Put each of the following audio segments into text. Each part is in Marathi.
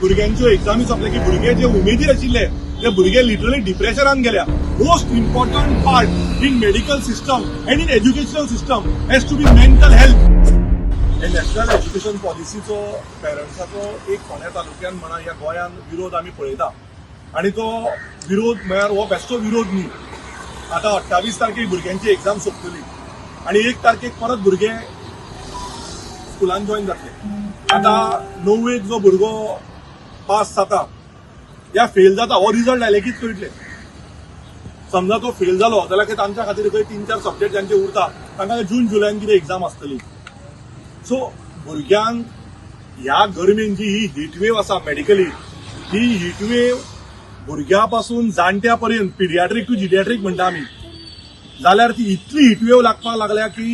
भुरग्यांच्यो एग्जामी सोंपले की भुरगे जे उमेदीर आशिल्ले ते भुरगे लिटरली डिप्रेशनान गेल्या. Most important part in medical system and in educational system has to be mental health. National education पॉलिसीचो पेरंट्साचो एक फोंड्या तालुक्यान म्हणा ह्या गोंयान विरोध आमी पळयता आनी तो विरोध म्हळ्यार हो बेश्टो विरोध न्ही. आतां 28 तारखेक भुरग्यांची एग्जाम सोंपतली आनी 1 तारखेक परत भुरगे स्कुलान जॉइन जातले. आतां 9वेक जो भुरगो पास जाता या फेल जाता हो रिजल्ट आयले कितें कळटले. समजा तो फेल जालो जाल्यार तांच्या खातीर खंय 3-4 सब्जेक्ट जांचे उरता तांकां जून जुलयान कितें एग्जाम आसतली. सो भुरग्यांक ह्या गरमेन जी ही हीटवेव आसा मेडिकली ही हीटवेव भुरग्यां पासून जाणट्या पर्यंत पिडियाट्रीक टू जिडियाट्रीक म्हणटा आमी जाल्यार ती इतली हीटवेव लागपाक लागल्या की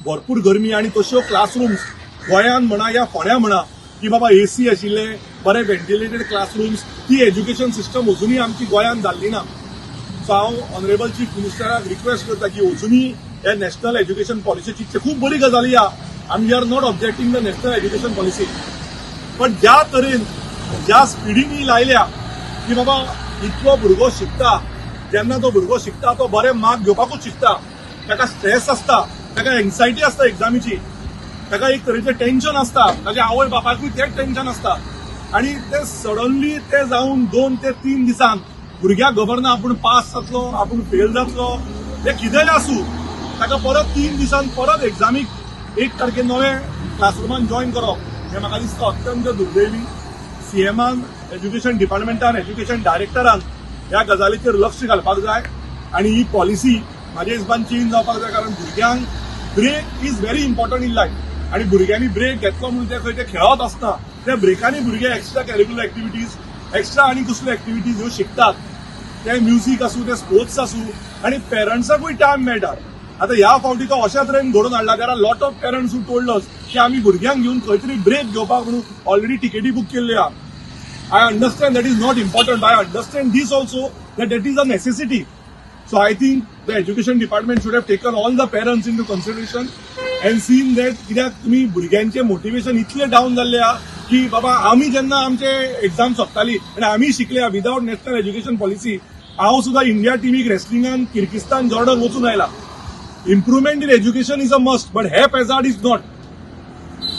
भरपूर गरमी आनी तश्यो क्लासरूम्स गोंयान म्हणा या फोंड्या म्हणा की बाबा एसी आशिल्ले बरे व्हेंटिलेटेड क्लासरूम्स ती एज्युकेशन सिस्टम अजुनूय आमची गोंयान जाल्ली ना. सो हांव ऑनरेबल चीफ मिनिस्टराक रिक्वेस्ट करता की अजुनूय हे नॅशनल एज्युकेशन पॉलिसीची खूब बरी गजाली आहा and we are not objecting the national education policy. पण ज्या तरेन ज्या स्पिडीन ही लायल्या की बाबा इतलो भुरगो शिकता जेन्ना तो भुरगो शिकता तो बरे मार्क घेवपाकूच शिकता ताका स्ट्रेस आसता ताका एन्झायटी आसता एग्जामीची ताका एक तरेचें टेन्शन आसता ताच्या आवय बापायकूय तेच टेन्शन आसता आनी ते सडनली ते जावन 2 ते 3 दिसान भुरग्याक खबर ना आपूण पास जातलो आपूण फेल जातलो ते कितेंय आसूं ताका परत 3 दिसान परत एग्जामीक 1 तारखेक नवे क्लासरुमान जॉइन करप हे म्हाका दिसता अत्यंत दुर्दैवी. सीएमान एज्युकेशन डिपार्टमेंटान एज्युकेशन डायरेक्टरान ह्या गजालीचेर लक्ष घालपाक जाय आनी ही पॉलिसी म्हाज्या हिसबान चेंज जावपाक जाय. कारण भुरग्यांक break is very important in life आनी भुरग्यांनी ब्रेक घेतलो म्हणून ते खंय ते खेळत आसता त्या ब्रेकांनी भुरगे एक्स्ट्रा कॅरिक्युलर एक्टिविटीज एक्स्ट्रा आनी कसल्यो एक्टिविटीज ह्यो शिकतात. ते म्युझिक आसूं ते स्पोर्ट्स आसूं आनी पेरंट्साकूय टायम मेळटा. आता ह्या फावटी तो अशा तरेन घडोवन हाडला. There are lot of parents who told us की आमी भुरग्यांक घेवन खंय तरी ब्रेक घेवपाक म्हणून ऑलरेडी टिकेटी बूक केल्ल्यो आहा. I understand that is not important. I understand this also that is a necessity. So I think the education department should have taken all the parents into consideration and seen that कित्याक तुमी भुरग्यांचे मोटिवेशन इतले डावन जाल्ले आहा की बाबा आमी जेन्ना आमचे एग्जाम सोंपताली आनी आमी शिकले विदाउट नॅशनल एज्युकेशन पॉलिसी. हांव सुद्दां इंडिया टिमीक रेस्लिंगान किर्गिस्तान जॉर्डन वचून आयला. Improvement in education is a must but हे पेजाड इज नॉट.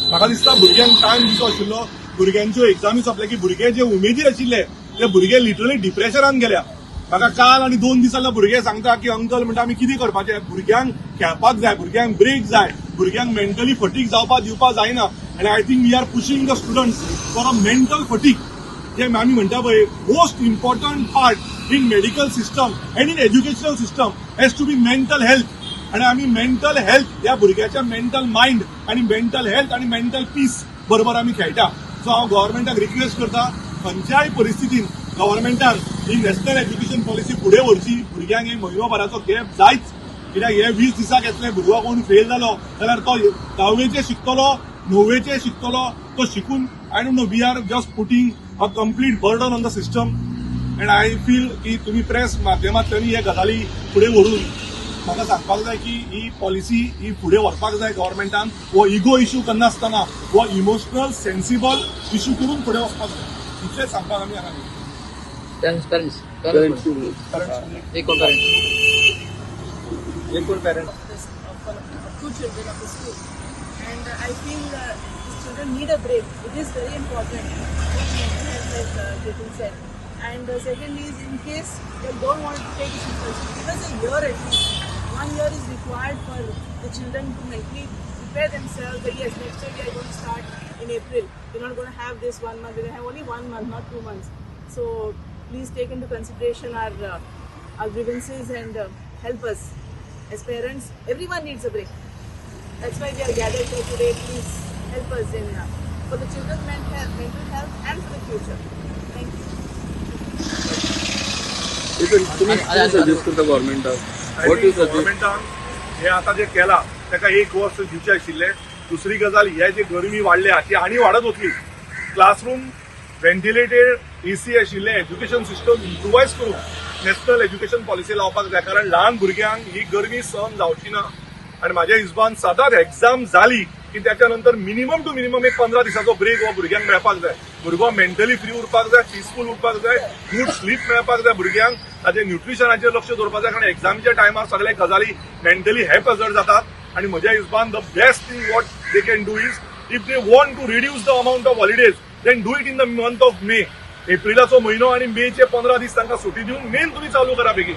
म्हाका दिसता भुरग्यांक टायम दिवचो आशिल्लो. भुरग्यांच्यो एग्जामी सोंपले की भुरगे जे उमेदीर आशिल्ले ते भुरगे लिटरली डिप्रेशनान गेल्या. म्हाका काल आनी 2 दीस जाल्यार भुरगे सांगता की अंकल म्हणटा आमी कितें करपाचें. भुरग्यांक खेळपाक जाय भुरग्यांक ब्रेक जाय भुरग्यांक मेंटली फटीक जावपाक दिवपाक जायना. आनी I think we are pushing the students for a mental fatigue जे आमी म्हणटा पळय most important part in medical system and in educational system has to be mental health. आणि आम्ही मेंटल हेल्थ या भुरग्याच्या मेंटल माइंड आणि मेंटल हेल्थ आणि मेंटल पीस बरोबर आम्ही खेळटा. सो हांव गव्हर्मेंटाक रिक्वेस्ट करता खंयच्याय परिस्थितीन गव्हर्मेंटान ही नॅशनल एज्युकेशन पॉलिसी फुडें व्हरची. भुरग्यांक एक म्हयनोभराचो गॅप जायच कित्याक हे 20 दिसाक येतले भुरगो कोण फेल जालो जाल्यार तो 10वेचे शिकतलो 9वेचे शिकतलो तो शिकून I don't know we are just putting a complete burden on the system. And I feel की तुम्ही प्रेस माध्यमांतल्यानी हे गजाली फुडें व्हरून म्हाका सांगपाक जाय की ही पॉलिसी ही फुडें व्हरपाक जाय गव्हर्मेंटान. हो इगो इश्यू करनासतना हो इमोशनल सेन्सिबल इश्यू करून फुडें वचपाक जाय इतलें सांगपाक आमी हांगा. Two children of the school, and I feel these children need a break. It is very important, as Jatin said. And secondly is in case they don't want to take this, give us a year at least. 1 year is required for the children to mentally prepare themselves that yes, next year we are going to start in April. We're not going to have this 1 month. We're going to have only 1 month, not 2 months. So please take into consideration our grievances and help us. As parents, everyone needs a break. That's why we are gathered here today. Please help us in for the children's mental health and for the future. Thank you. गव्हर्मेंटान हे आता जे केला ताका 1 वर्ष दिवचे आशिल्ले. दुसरी गजाल हे जे गरमी वाडल्या ती आनी वाडत वतली. क्लासरूम व्हेंटिलेटेड एसी आशिल्ले एज्युकेशन सिस्टम इम्प्रुवायज करून नॅशनल एज्युकेशन पॉलिसी लावपाक जाय. कारण ल्हान भुरग्यांक ही गरमी सहन जावची ना. आणि माझ्या हिसबान सदांच एग्जाम जाली की त्याच्यानंतर मिनिमम टू मिनिमम एक 15 दिसाचो ब्रेक हो भुरग्यांक मेळपाक जाय. भुरगो मेंटली फ्री उरपाक जाय, पीसफूल उरपाक जाय, गुड स्लीप मेळपाक जाय भुरग्यांक, ताचे न्यूट्रिशनाचेर लक्ष दवरपाक जाय, कारण एक्झामीच्या टायमार सगळे गजाली मेंटली हॅपहॅझर्ड जातात. आणि म्हज्या हिसबान the best thing what they can do is, if they want to reduce the amount of holidays then do it in the month of May. एप्रिलाचो म्हयनो आणि मेचे 15 दीस तांकां सुटी दिवन मेन तुमी चालू करा बेगीन.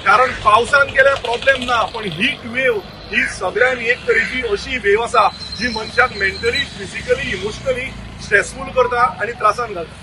कारण पावसान केल्यार प्रॉब्लेम ना, पण हीट वेव ही सगळ्यान एक तरेची अशी वेव आसा जी मनशाक मेंटली, फिजिकली, इमोशनली स्ट्रेसफूल करता आणि त्रासान घालता.